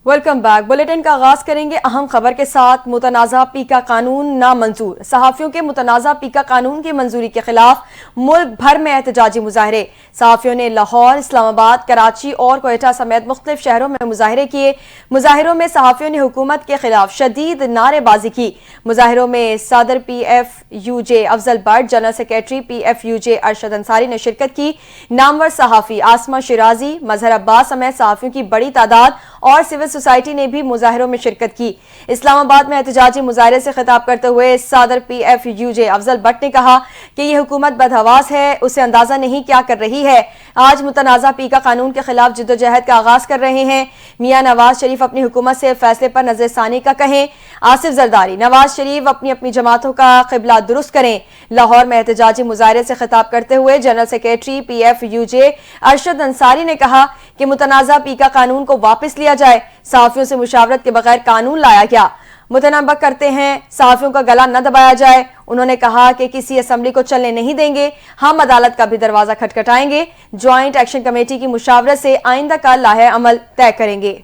Welcome back. Bulletin کا آغاز کریں گے اہم خبر کے ساتھ۔ متنازع پیکا قانون نامنظور، صحافیوں کے متنازع پیکا قانون کی منظوری کے خلاف ملک بھر میں احتجاجی مظاہرے۔ صحافیوں نے لاہور، اسلام آباد، کراچی اور کوئٹہ سمیت مختلف شہروں میں مظاہرے کیے۔ مظاہروں میں صحافیوں نے حکومت کے خلاف شدید نعرے بازی کی۔ مظاہروں میں صدر P F U J Afzal Butt, general secretary P F U J Arshad Ansari نے شرکت کی۔ نامور صحافی عاصمہ شیرازی، مظہر عباس سمیت صحافیوں کی بڑی تعداد اور سول سوسائٹی نے بھی مظاہروں میں شرکت کی۔ اسلام آباد میں احتجاجی مظاہرے سے خطاب کرتے ہوئے صدر P F U J Afzal but نے کہا کہ یہ حکومت بدحواس ہے، اسے اندازہ نہیں کیا کر رہی ہے۔ آج متنازع پیکا قانون کے خلاف جدوجہد کا آغاز کر رہے ہیں۔ میاں نواز شریف اپنی حکومت سے فیصلے پر نظر ثانی کا کہیں۔ آصف زرداری، نواز شریف اپنی جماعتوں کا قبلہ درست کریں۔ لاہور میں احتجاجی مظاہرے سے خطاب کرتے ہوئے general secretary P F U J Arshad Ansari نے کہا کہ متنازع پیکا قانون کو واپس لیا جائے۔ صحافیوں سے مشاورت کے بغیر قانون لایا گیا۔ متنبہ کرتے ہیں صحافیوں کا گلا نہ دبایا جائے۔ انہوں نے کہا کہ کسی اسمبلی کو چلنے نہیں دیں گے، ہم عدالت کا بھی دروازہ کھٹکھٹائیں گے، جوائنٹ ایکشن کمیٹی کی مشاورت سے آئندہ کا لائحہ عمل طے کریں گے۔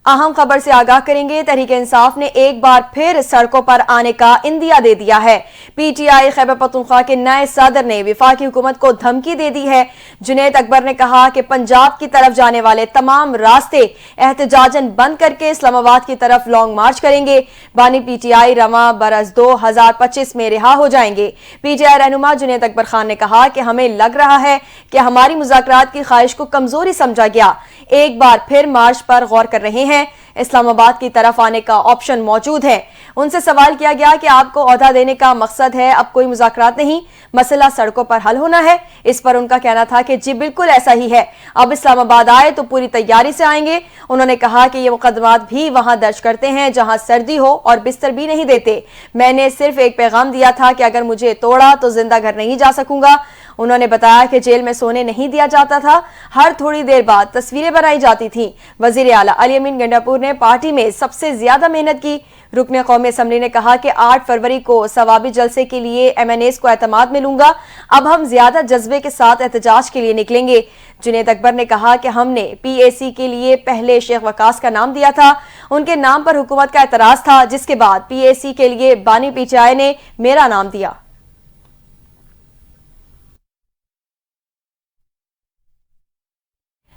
اہم خبر سے آگاہ کریں گے۔ تحریک انصاف نے ایک بار پھر سڑکوں پر آنے کا عندیہ دے دیا ہے۔ P T I Khyber Pakhtunkhwa کے نئے صدر نے وفاقی حکومت کو دھمکی دے دی ہے۔ جنید اکبر نے کہا کہ پنجاب کی طرف جانے والے تمام راستے احتجاجاً بند کر کے اسلام آباد کی طرف لانگ مارچ کریں گے۔ بانی پی ٹی آئی رواں برس 2025 میں رہا ہو جائیں گے۔ پی ٹی آئی رہنما جنید اکبر خان نے کہا کہ ہمیں لگ رہا ہے کہ ہماری مذاکرات کی خواہش کو کمزوری سمجھا گیا، ایک بار پھر مارچ پر غور کر رہے ہیں۔ اسلام آباد کی طرف آنے کا آپشن موجود ہے۔ ان سے سوال کیا گیا کہ آپ کو عہدہ دینے کا مقصد ہے، اب کوئی مذاکرات نہیں، مسئلہ سڑکوں پر حل ہونا ہے۔ اس پر ان کا کہنا تھا کہ جی بالکل ایسا ہی ہے، اب اسلام آباد آئے تو پوری تیاری سے آئیں گے۔ انہوں نے کہا کہ یہ مقدمات بھی وہاں درج کرتے ہیں جہاں سردی ہو اور بستر بھی نہیں دیتے۔ میں نے صرف ایک پیغام دیا تھا کہ اگر مجھے توڑا تو زندہ گھر نہیں جا سکوں گا۔ انہوں نے بتایا کہ جیل میں سونے نہیں دیا جاتا تھا، ہر تھوڑی دیر بعد تصویریں بنائی جاتی تھیں۔ وزیر اعلیٰ علی امین گنڈاپور نے پارٹی میں سب سے زیادہ محنت کی۔ رکن قومی اسمبلی نے کہا کہ 8 فروری کو ثوابی جلسے کے لیے ایم این ایز کو اعتماد ملوں گا، اب ہم زیادہ جذبے کے ساتھ احتجاج کے لیے نکلیں گے۔ جنید اکبر نے کہا کہ ہم نے پی اے سی کے لیے پہلے شیخ وقاص کا نام دیا تھا، ان کے نام پر حکومت کا اعتراض تھا، جس کے بعد پی اے سی کے لیے بانی پی ٹی آئی نے میرا نام دیا۔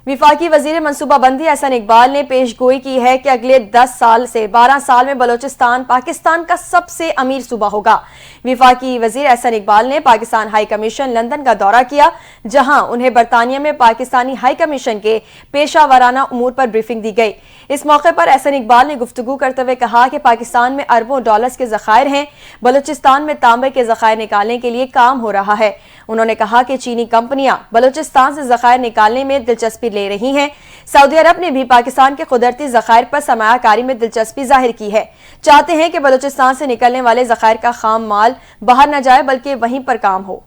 وفاقی وزیر منصوبہ بندی احسن اقبال نے پیش گوئی کی ہے کہ اگلے 10 سال سے 12 سال میں بلوچستان پاکستان کا سب سے امیر صوبہ ہوگا۔ وفاقی وزیر احسن اقبال نے پاکستان ہائی کمیشن لندن کا دورہ کیا، جہاں انہیں برطانیہ میں پاکستانی ہائی کمیشن کے پیشہ ورانہ امور پر بریفنگ دی گئی۔ اس موقع پر احسن اقبال نے گفتگو کرتے ہوئے کہا کہ پاکستان میں اربوں ڈالرز کے ذخائر ہیں، بلوچستان میں تانبے کے ذخائر نکالنے کے لیے کام ہو رہا ہے۔ انہوں نے کہا کہ چینی کمپنیاں بلوچستان سے ذخائر نکالنے میں دلچسپی لے رہی ہیں۔ سعودی عرب نے بھی پاکستان کے قدرتی ذخائر پر سرمایہ کاری میں دلچسپی ظاہر کی ہے، چاہتے ہیں کہ بلوچستان سے نکلنے والے ذخائر کا خام مال باہر نہ جائے بلکہ وہیں پر کام ہو۔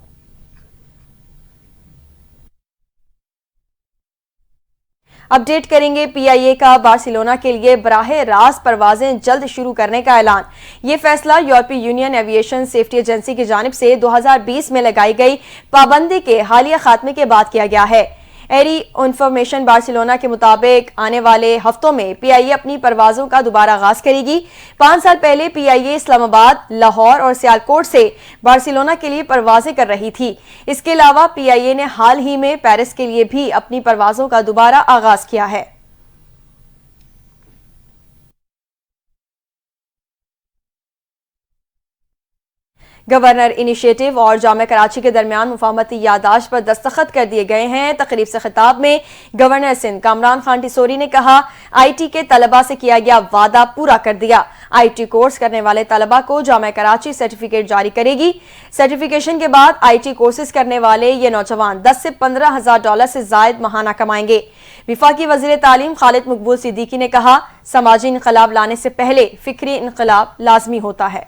اپڈیٹ کریں گے پی آئی اے کا بارسلونا کے لیے براہ راست پروازیں جلد شروع کرنے کا اعلان۔ یہ فیصلہ یورپی یونین ایویشن سیفٹی ایجنسی کی جانب سے 2020 میں لگائی گئی پابندی کے حالیہ خاتمے کے بعد کیا گیا ہے۔ ایری انفارمیشن بارسلونا کے مطابق آنے والے ہفتوں میں پی آئی اے اپنی پروازوں کا دوبارہ آغاز کرے گی۔ 5 سال پہلے پی آئی اے اسلام آباد، لاہور اور سیالکوٹ سے بارسلونا کے لیے پروازیں کر رہی تھی۔ اس کے علاوہ پی آئی اے نے حال ہی میں پیرس کے لیے بھی اپنی پروازوں کا دوبارہ آغاز کیا ہے۔ گورنر انیشیٹو اور جامعہ کراچی کے درمیان مفاہمتی یادداشت پر دستخط کر دیے گئے ہیں۔ تقریب سے خطاب میں گورنر سندھ کامران خان ٹیسوری نے کہا، آئی ٹی کے طلبہ سے کیا گیا وعدہ پورا کر دیا۔ آئی ٹی کورس کرنے والے طلبہ کو جامعہ کراچی سرٹیفکیٹ جاری کرے گی۔ سرٹیفکیشن کے بعد آئی ٹی کورسز کرنے والے یہ نوجوان 10 سے 15 ہزار ڈالر سے زائد ماہانہ کمائیں گے۔ وفاقی وزیر تعلیم خالد مقبول صدیقی نے کہا، سماجی انقلاب لانے سے پہلے فکری انقلاب لازمی ہوتا ہے۔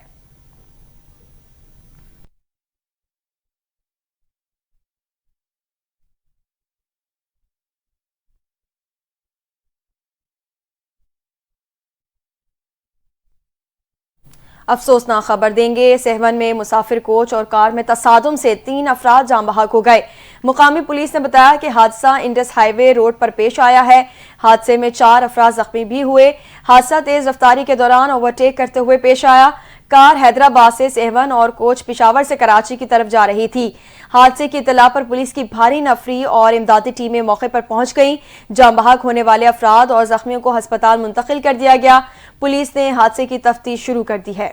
افسوسناک خبر دیں گے، سہون میں مسافر کوچ اور کار میں تصادم سے 3 افراد جاں بحق ہو گئے۔ مقامی پولیس نے بتایا کہ حادثہ انڈس ہائی وے روڈ پر پیش آیا ہے۔ حادثے میں 4 افراد زخمی بھی ہوئے۔ حادثہ تیز رفتاری کے دوران اوورٹیک کرتے ہوئے پیش آیا۔ کار حیدرآباد سے سیون اور کوچ پشاور سے کراچی کی طرف جا رہی تھی۔ حادثے کی اطلاع پر پولیس کی بھاری نفری اور امدادی ٹیمیں موقع پر پہنچ گئیں۔ جاں بحق ہونے والے افراد اور زخمیوں کو ہسپتال منتقل کر دیا گیا۔ پولیس نے حادثے کی تفتیش شروع کر دی ہے۔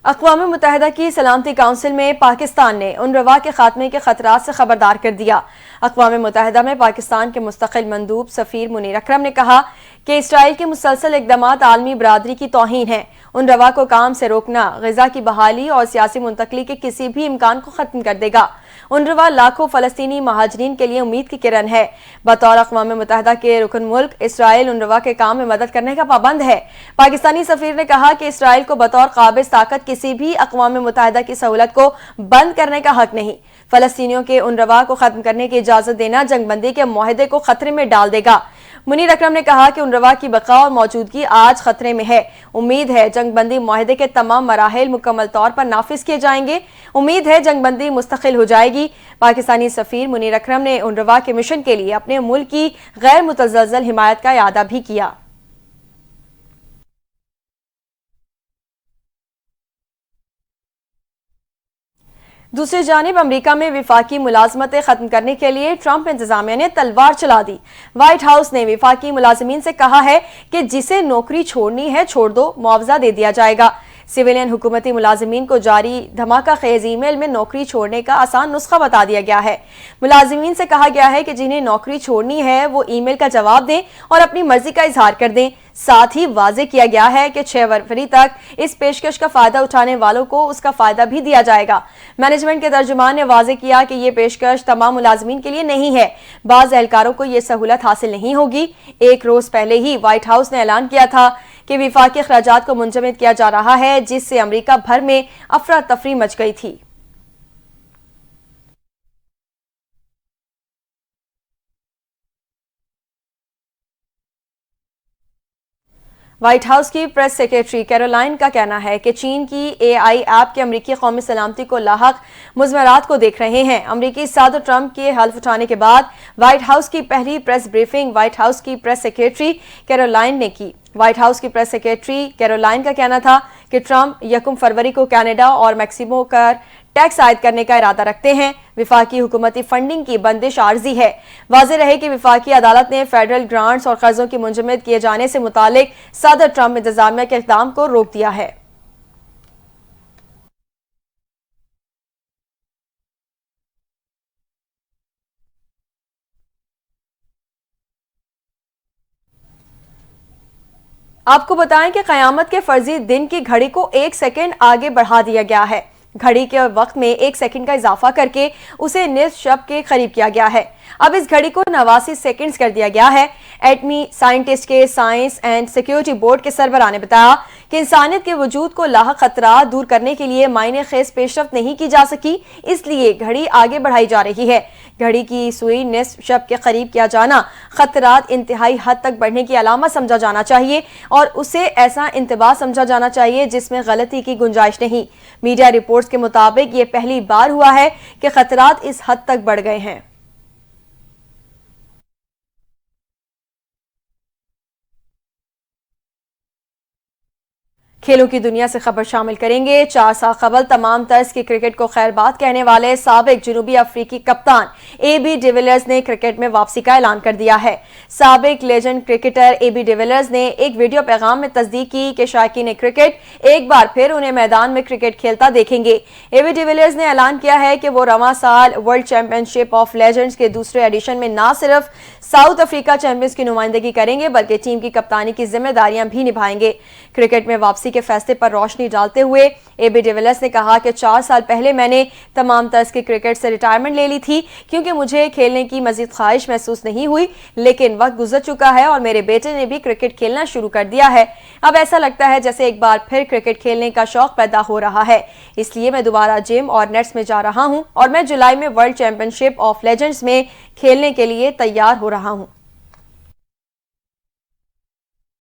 اقوام متحدہ کی سلامتی کونسل میں پاکستان نے انروا کے خاتمے کے خطرات سے خبردار کر دیا۔ اقوام متحدہ میں پاکستان کے مستقل مندوب سفیر منیر اکرم نے کہا کہ اسرائیل کے مسلسل اقدامات عالمی برادری کی توہین ہیں۔ انروا کو کام سے روکنا غزہ کی بحالی اور سیاسی منتقلی کے کسی بھی امکان کو ختم کر دے گا۔ انروا لاکھوں فلسطینی مہاجرین کے لیے امید کی کرن ہے۔ بطور اقوام متحدہ کے رکن ملک اسرائیل انروا کے کام میں مدد کرنے کا پابند ہے۔ پاکستانی سفیر نے کہا کہ اسرائیل کو بطور قابض طاقت کسی بھی اقوام متحدہ کی سہولت کو بند کرنے کا حق نہیں۔ فلسطینیوں کے انروا کو ختم کرنے کی اجازت دینا جنگ بندی کے معاہدے کو خطرے میں ڈال دے گا۔ منیر اکرم نے کہا کہ انروا کی بقا اور موجودگی آج خطرے میں ہے۔ امید ہے جنگ بندی معاہدے کے تمام مراحل مکمل طور پر نافذ کیے جائیں گے۔ امید ہے جنگ بندی مستقل ہو جائے گی۔ پاکستانی سفیر منیر اکرم نے انروا کے مشن کے لیے اپنے ملک کی غیر متزلزل حمایت کا اعادہ بھی کیا۔ دوسری جانب امریکہ میں وفاقی ملازمتیں ختم کرنے کے لیے ٹرمپ انتظامیہ نے تلوار چلا دی۔ وائٹ ہاؤس نے وفاقی ملازمین سے کہا ہے کہ جسے نوکری چھوڑنی ہے چھوڑ دو، معاوضہ دے دیا جائے گا۔ سویلین حکومتی ملازمین کو جاری دھماکہ خیز ای میل میں نوکری چھوڑنے کا آسان نسخہ بتا دیا گیا ہے۔ ملازمین سے کہا گیا ہے کہ جنہیں نوکری چھوڑنی ہے وہ ای میل کا جواب دیں اور اپنی مرضی کا اظہار کر دیں۔ ساتھ ہی واضح کیا گیا ہے کہ 6 فروری تک اس پیشکش کا فائدہ اٹھانے والوں کو اس کا فائدہ بھی دیا جائے گا۔ مینجمنٹ کے ترجمان نے واضح کیا کہ یہ پیشکش تمام ملازمین کے لیے نہیں ہے۔ بعض اہلکاروں کو یہ سہولت حاصل نہیں ہوگی۔ ایک روز پہلے ہی وائٹ ہاؤس نے اعلان کیا تھا کہ وفاقی اخراجات کو منجمد کیا جا رہا ہے، جس سے امریکہ بھر میں افراتفری مچ گئی تھی۔ وائٹ ہاؤس کی پریس سیکریٹری کیرولائن کا کہنا ہے کہ چین کی اے آئی ایپ کے امریکی قومی سلامتی کو لاحق مضمرات کو دیکھ رہے ہیں۔ امریکی صدر ٹرمپ کے حلف اٹھانے کے بعد وائٹ ہاؤس کی پہلی پریس بریفنگ وائٹ ہاؤس کی پریس سیکریٹری کیرولائن نے کی۔ وائٹ ہاؤس کی پریس سیکریٹری کیرولائن کا کہنا تھا کہ ٹرمپ 1 فروری کو کینیڈا اور میکسیکو پر ٹیکس عائد کرنے کا ارادہ رکھتے ہیں۔ وفاقی حکومتی فنڈنگ کی بندش عارضی ہے۔ واضح رہے کہ وفاقی عدالت نے فیڈرل گرانٹس اور قرضوں کی منجمد کیے جانے سے متعلق صدر ٹرمپ انتظامیہ کے اقدام کو روک دیا ہے۔ آپ کو بتائیں کہ قیامت کے فرضی دن کی گھڑی کو 1 سیکنڈ آگے بڑھا دیا گیا ہے۔ گھڑی کے وقت میں 1 سیکنڈ کا اضافہ کر کے اسے نصف شب کے قریب کیا گیا ہے۔ اب اس گھڑی کو 89 سیکنڈز کر دیا گیا ہے۔ ایٹمی سائنٹسٹ کے سائنس اینڈ سیکیورٹی بورڈ کے سربراہ نے بتایا کہ انسانیت کے وجود کو لاحق خطرات دور کرنے کے لیے معنی خیز پیش رفت نہیں کی جا سکی، اس لیے گھڑی آگے بڑھائی جا رہی ہے۔ گھڑی کی سوئی نصف شب کے قریب کیا جانا خطرات انتہائی حد تک بڑھنے کی علامت سمجھا جانا چاہیے اور اسے ایسا انتباہ سمجھا جانا چاہیے جس میں غلطی کی گنجائش نہیں۔ میڈیا رپورٹس کے مطابق یہ پہلی بار ہوا ہے کہ خطرات اس حد تک بڑھ گئے ہیں۔ کھیلوں کی دنیا سے خبر شامل کریں گے۔ 4 سال قبل تمام طرز کی کرکٹ کو خیر بات کہنے والے سابق جنوبی افریقی کپتان اے بی ڈیویلیئرز نے کرکٹ میں واپسی کا اعلان کر دیا ہے۔ سابق legend cricketer A B de Villiers نے ایک ویڈیو پیغام میں تصدیق کی کہ شائقین کرکٹ ایک بار پھر انہیں میدان میں کرکٹ کھیلتا دیکھیں گے۔ اے بی ڈیویلیئرز نے اعلان کیا ہے کہ وہ رواں سال world champion ship of legends کے دوسرے ایڈیشن میں نہ صرف ساؤتھ افریقہ چیمپئنز کی نمائندگی کریں گے بلکہ ٹیم کی کپتانی کی ذمہ داریاں بھی نبھائیں گے۔ کرکٹ میں واپسی کے فیصلے پر روشنی ڈالتے ہوئے اے بی ڈیویلیئرز نے کہا کہ 4 سال پہلے میں نے تمام طرز کی کرکٹ سے ریٹائرمنٹ لے لی تھی کیونکہ مجھے کھیلنے کی مزید خواہش محسوس نہیں ہوئی، لیکن وقت گزر چکا ہے اور میرے بیٹے نے بھی کرکٹ کھیلنا شروع کر دیا ہے۔ اب ایسا لگتا ہے جیسے ایک بار پھر کرکٹ کھیلنے کا شوق پیدا ہو رہا ہے، اس لیے میں دوبارہ جم اور نیٹس میں جا رہا ہوں اور میں جولائی میں world champion ship of legends میں کھیلنے کے لیے تیار ہو رہا ہوں۔